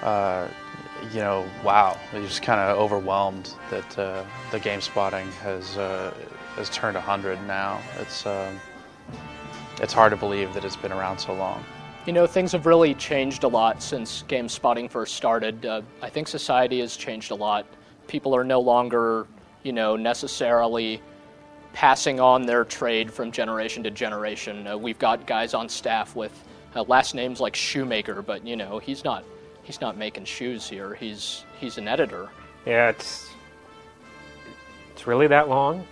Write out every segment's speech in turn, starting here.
You know, wow, you're just kind of overwhelmed that the GameSpotting has turned 100 now. It's hard to believe that it's been around so long. You know, things have really changed a lot since GameSpotting first started. I think society has changed a lot. People are no longer, you know, necessarily passing on their trade from generation to generation. We've got guys on staff with last names like Shoemaker, but you know, he's not making shoes here. He's an editor. Yeah, it's really that long.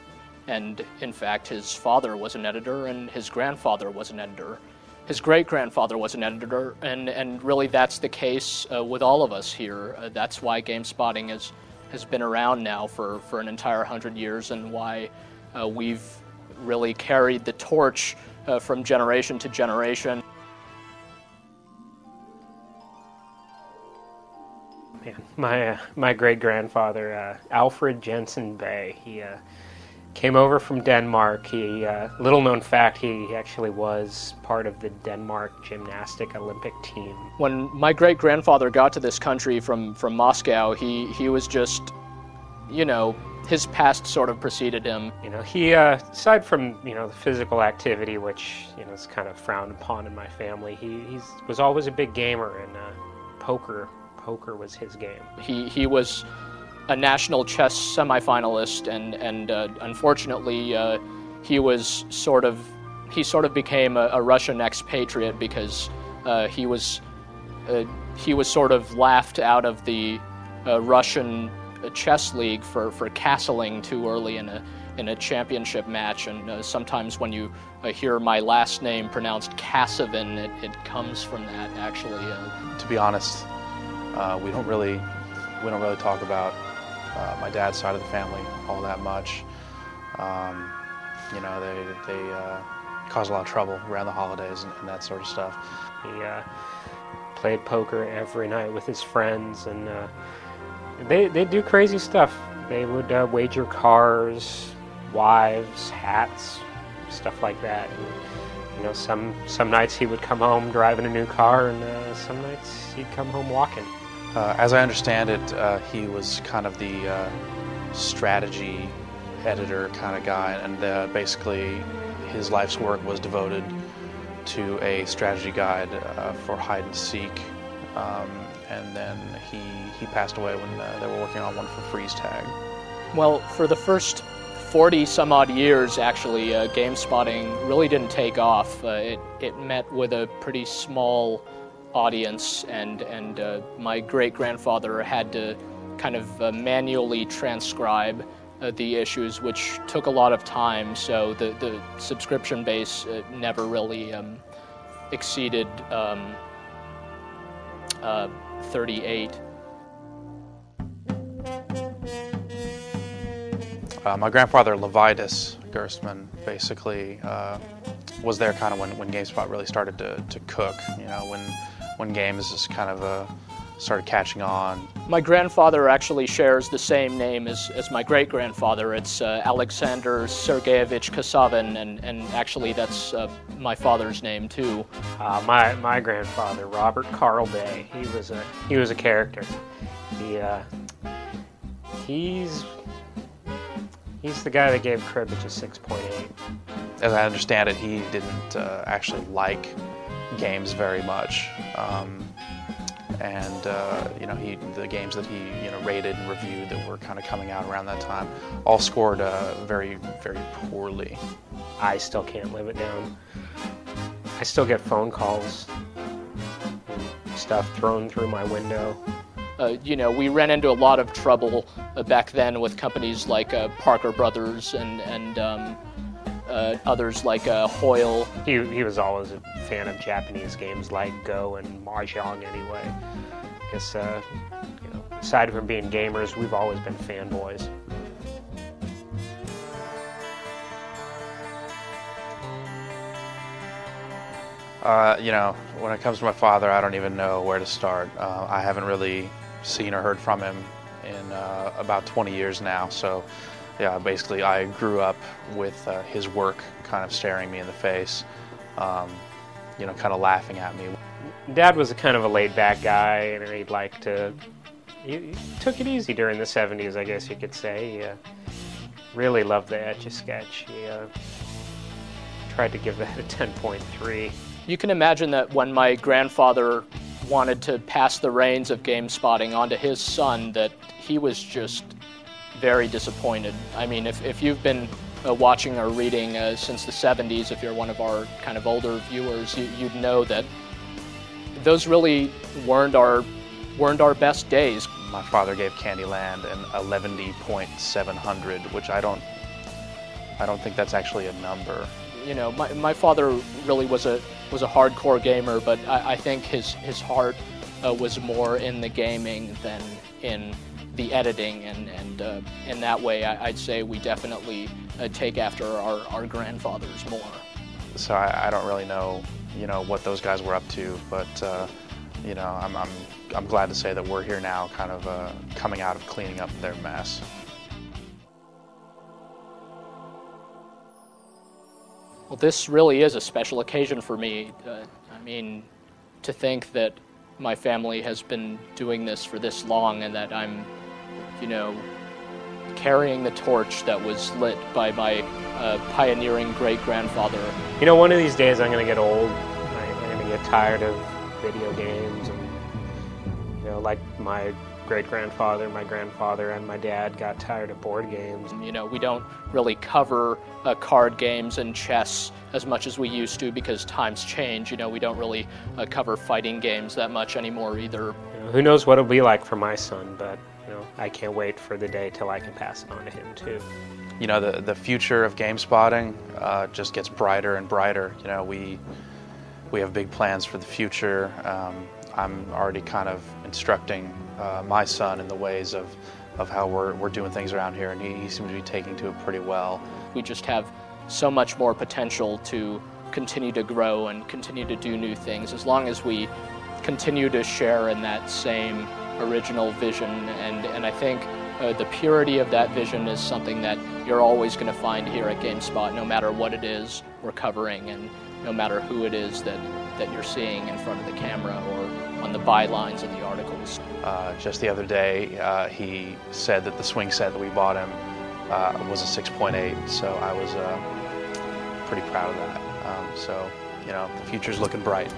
And in fact, his father was an editor, and his grandfather was an editor. His great-grandfather was an editor, and really that's the case with all of us here. That's why GameSpotting has been around now for an entire 100 years, and why we've really carried the torch from generation to generation. Man, my great-grandfather, Alfred Jensen Bay, he came over from Denmark. Little known fact, he actually was part of the Denmark gymnastic Olympic team. When my great-grandfather got to this country from Moscow, he was just, you know, his past sort of preceded him. You know, he, aside from, you know, the physical activity, which, you know, is kind of frowned upon in my family, he was always a big gamer, and poker was his game. He was a national chess semifinalist, and unfortunately he sort of became a Russian expatriate because he was sort of laughed out of the Russian chess league for castling too early in a championship match, and sometimes when you hear my last name pronounced Kasavin, it comes from that actually. To be honest, we don't really talk about my dad's side of the family all that much. You know, they cause a lot of trouble around the holidays and that sort of stuff. He played poker every night with his friends, and they do crazy stuff. They would wager cars, wives, hats, stuff like that. And, you know, some nights he would come home driving a new car, and some nights he'd come home walking. As I understand it, he was kind of the strategy editor kind of guy, and basically his life's work was devoted to a strategy guide for hide and seek, and then he passed away when they were working on one for freeze tag. Well, for the first 40 some odd years, actually, GameSpotting really didn't take off. It met with a pretty small audience, and my great-grandfather had to kind of manually transcribe the issues, which took a lot of time, so the subscription base never really exceeded 38. My grandfather, Levitas Gerstmann, basically was there kind of when GameSpot really started to cook, you know, when games just kind of started catching on. My grandfather actually shares the same name as my great-grandfather. It's Alexander Sergeyevich Kasavin, and actually that's my father's name too. My grandfather, Robert Carl Day, he was a character. He's the guy that gave cribbage a 6.8. As I understand it, he didn't actually like games very much, and you know, the games that he rated and reviewed that were kind of coming out around that time all scored very, very poorly. I still can't live it down. I still get phone calls, stuff thrown through my window. You know, we ran into a lot of trouble back then with companies like Parker Brothers and others like Hoyle. He was always a fan of Japanese games like Go and Mahjong anyway. I guess, you know, aside from being gamers, we've always been fanboys. You know, when it comes to my father, I don't even know where to start. I haven't really seen or heard from him in about 20 years now, so yeah, basically I grew up with his work kind of staring me in the face. kind of laughing at me. Dad was a kind of a laid-back guy, and he took it easy during the 70s, I guess you could say. He really loved the Etch-a-Sketch. He tried to give that a 10.3. You can imagine that when my grandfather wanted to pass the reins of game spotting onto his son, that he was just very disappointed. I mean, if you've been watching or reading since the 70s, if you're one of our kind of older viewers, you'd know that those really weren't our best days. My father gave Candyland an 11.700, which I don't think that's actually a number. My father really was a hardcore gamer, but I think his heart was more in the gaming than in the editing, and in that way, I'd say we definitely take after our grandfathers more. So I don't really know, what those guys were up to, but I'm glad to say that we're here now, kind of coming out of cleaning up their mess. Well, this really is a special occasion for me. I mean, to think that my family has been doing this for this long, and that I'm, carrying the torch that was lit by my pioneering great-grandfather. One of these days I'm going to get old. I'm going to get tired of video games, and, like my great-grandfather, my grandfather, and my dad got tired of board games. We don't really cover card games and chess as much as we used to because times change. We don't really cover fighting games that much anymore either. Who knows what it'll be like for my son, but I can't wait for the day till I can pass it on to him too. The future of game spotting just gets brighter and brighter. We have big plans for the future. I'm already kind of instructing my son in the ways of how we're doing things around here, and he seems to be taking to it pretty well. We just have so much more potential to continue to grow and continue to do new things as long as we continue to share in that same original vision, and I think the purity of that vision is something that you're always going to find here at GameSpot, no matter what it is we're covering and no matter who it is that you're seeing in front of the camera or on the bylines of the articles. Just the other day, he said that the swing set that we bought him was a 6.8, so I was pretty proud of that. The future's looking bright.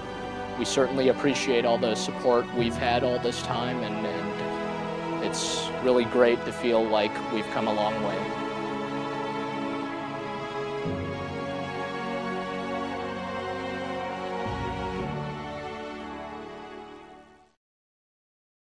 We certainly appreciate all the support we've had all this time, and it's really great to feel like we've come a long way.